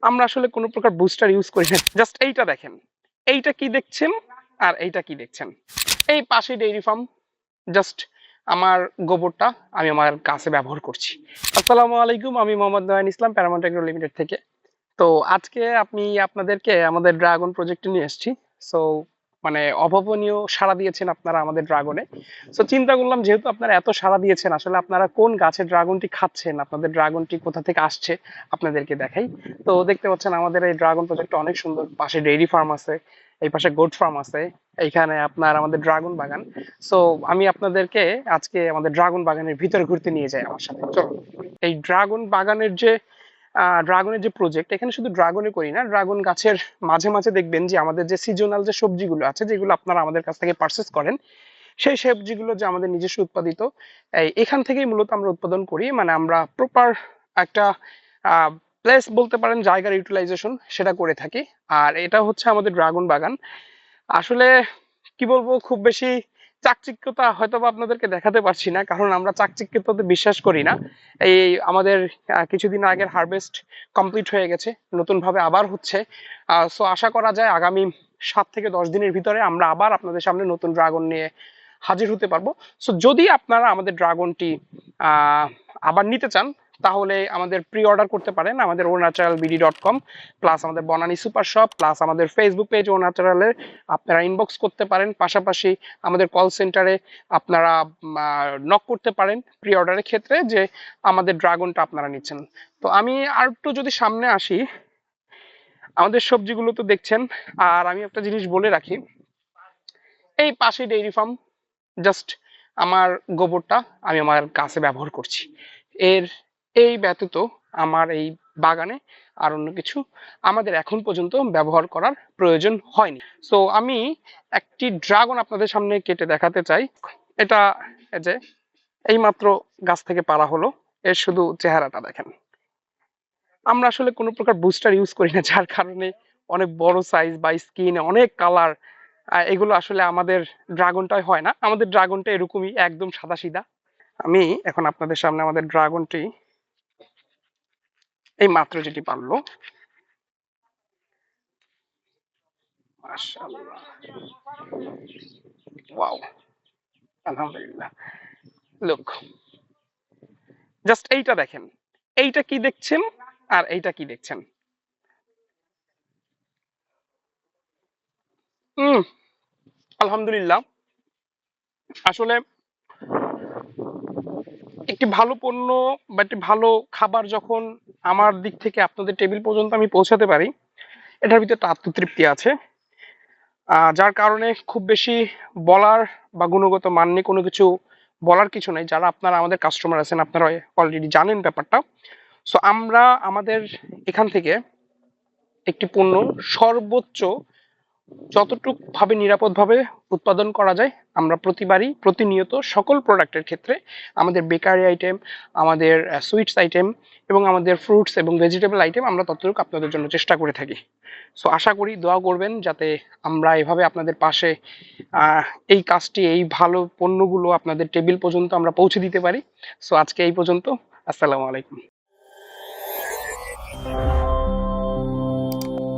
আমরা আসলে কোনো প্রকার বুস্টার ইউজ করি না। জাস্ট এইটা দেখেন, এইটা কি দেখছেন আর এইটা কি দেখছেন, এই পাশে ডেইরি ফার্ম। জাস্ট আমার গোবরটা আমি আমার গাছে ব্যবহার করছি। আসসালামু আলাইকুম, আমি মোহাম্মদ নয়ন ইসলাম, প্যারামাউন্ট এগ্রো লিমিটেড থেকে। তো আজকে আমি আপনাদেরকে আমাদের ড্রাগন প্রজেক্টে নিয়ে এসেছি। সো মানে অভাবনীয় সাড়া দিয়েছেন আপনারা আমাদের ড্রাগনে। সো চিন্তা করলাম, যেহেতু আপনারা এত সাড়া দিয়েছেন, আসলে আপনারা কোন গাছের ড্রাগনটি খাচ্ছেন, আপনাদের ড্রাগনটি কোথা থেকে আসছে আপনাদেরকে দেখাই। তো দেখতে পাচ্ছেন আমাদের এই ড্রাগন প্রজেক্টটা অনেক সুন্দর। পাশে ডেইরি ফার্ম আছে, এই পাশে গোট ফার্ম আছে, এইখানে আপনার আমাদের ড্রাগন বাগান। সো আমি আপনাদেরকে আজকে আমাদের ড্রাগন বাগানের ভিতরে ঘুরতে নিয়ে যাই আমার সাথে, চলো। এই ড্রাগন বাগানের যে ড্রাগনের যে প্রজেক্ট, এখানে শুধু ড্রাগনে করি না, ড্রাগন গাছের মাঝে মাঝে দেখবেন যে আমাদের যে সিজনাল যে সবজিগুলো আছে, যেগুলো আপনারা আমাদের কাছ থেকে পারচেস করেন, সেই সবজিগুলো যে আমাদের নিজস্ব উৎপাদিত, এখান থেকেই মূলত আমরা উৎপাদন করি। মানে আমরা প্রপার একটা প্লেস বলতে পারেন, জায়গার ইউটিলাইজেশন সেটা করে থাকি। আর এটা হচ্ছে আমাদের ড্রাগন বাগান। আসলে কি বলবো, খুব বেশি চাকচিক্যতা হয়তো বা আপনাদেরকে দেখাতে পারছি না, কারণ আমরা চাকচিক্যতাতে বিশ্বাস করি না। এই আমাদের কিছুদিন আগের হারভেস্ট কমপ্লিট হয়ে গেছে, নতুন ভাবে আবার হচ্ছে। সো আশা করা যায় আগামী 7 থেকে 10 দিনের ভিতরে আমরা আবার আপনাদের সামনে নতুন ড্রাগন নিয়ে হাজির হতে পারবো। সো যদি আপনারা আমাদের ড্রাগনটি আবার নিতে চান, তাহলে আমাদের প্রি অর্ডার করতে পারেন আমাদের ownatural.bd.com, প্লাস আমাদের বনানী সুপার শপ, প্লাস আমাদের ফেসবুক পেজ ওনাচারালের আপনারা ইনবক্স করতে পারেন। পাশাপাশি আমাদের কল সেন্টারে আপনারা নক করতে পারেন প্রি অর্ডারের ক্ষেত্রে, যে আমাদের ড্রাগনটা আপনারা নিচ্ছেন। তো আমি আর একটু যদি সামনে আসি, আমাদের সবজিগুলো তো দেখছেন। আর আমি একটা জিনিস বলে রাখি, এই পাশে ডেইরি ফার্ম। জাস্ট আমার গোবরটা আমি আমার গাছে ব্যবহার করছি। এর এই ব্যতীত আমার এই বাগানে আর অন্য কিছু আমাদের এখন পর্যন্ত ব্যবহার করার প্রয়োজন হয়নি। সো আমি একটি ড্রাগন আপনাদের সামনে কেটে দেখাতে চাই। এটা এই যে এইমাত্র গাছ থেকে পাড়া হলো, এর শুধু চেহারাটা দেখেন। আমরা আসলে কোনো প্রকার বুস্টার ইউজ করি না, যার কারণে অনেক বড় সাইজ বা স্কিন অনেক কালার, এগুলো আসলে আমাদের ড্রাগনটাই হয় না। আমাদের ড্রাগনটা এরকমই একদম সাদাসিধা। আমি এখন আপনাদের সামনে আমাদের ড্রাগনটি এই মাত্র যেটি পারলো, মাশাআল্লাহ, ওয়াও, আলহামদুলিল্লাহ। লুক, জাস্ট এইটা দেখেন, এইটা কি দেখছেন আর এইটা কি দেখছেন। হুম, আলহামদুলিল্লাহ। আসলে একটি ভালো পণ্য বা একটি ভালো খাবার যখন আমার দিক থেকে আপনাদের টেবিল পর্যন্ত আমি পৌঁছাতে পারি, এটার ভিতরে একটা আত্মতৃপ্তি আছে। যার কারণে খুব বেশি বলার বা গুণগত মান নিয়ে কোনো কিছু বলার কিছু নাই। যারা আপনারা আমাদের কাস্টমার আছেন, আপনারা অলরেডি জানেন ব্যাপারটা। সো আমরা আমাদের এখান থেকে একটি পণ্য সর্বোচ্চ যতটুক ভাবে নিরাপদভাবে উৎপাদন করা যায়, আমরা প্রতিবারই প্রতিনিয়ত সকল প্রোডাক্টের ক্ষেত্রে আমাদের বেকারি আইটেম, আমাদের সুইটস আইটেম এবং আমাদের ফ্রুটস এবং ভেজিটেবল আইটেম আমরা ততটুকু আপনাদের জন্য চেষ্টা করে থাকি। সো আশা করি দোয়া করবেন যাতে আমরা এভাবে আপনাদের পাশে আহ, এই কাজটি, এই ভালো পণ্যগুলো আপনাদের টেবিল পর্যন্ত আমরা পৌঁছে দিতে পারি। সো আজকে এই পর্যন্ত। আসসালামু আলাইকুম।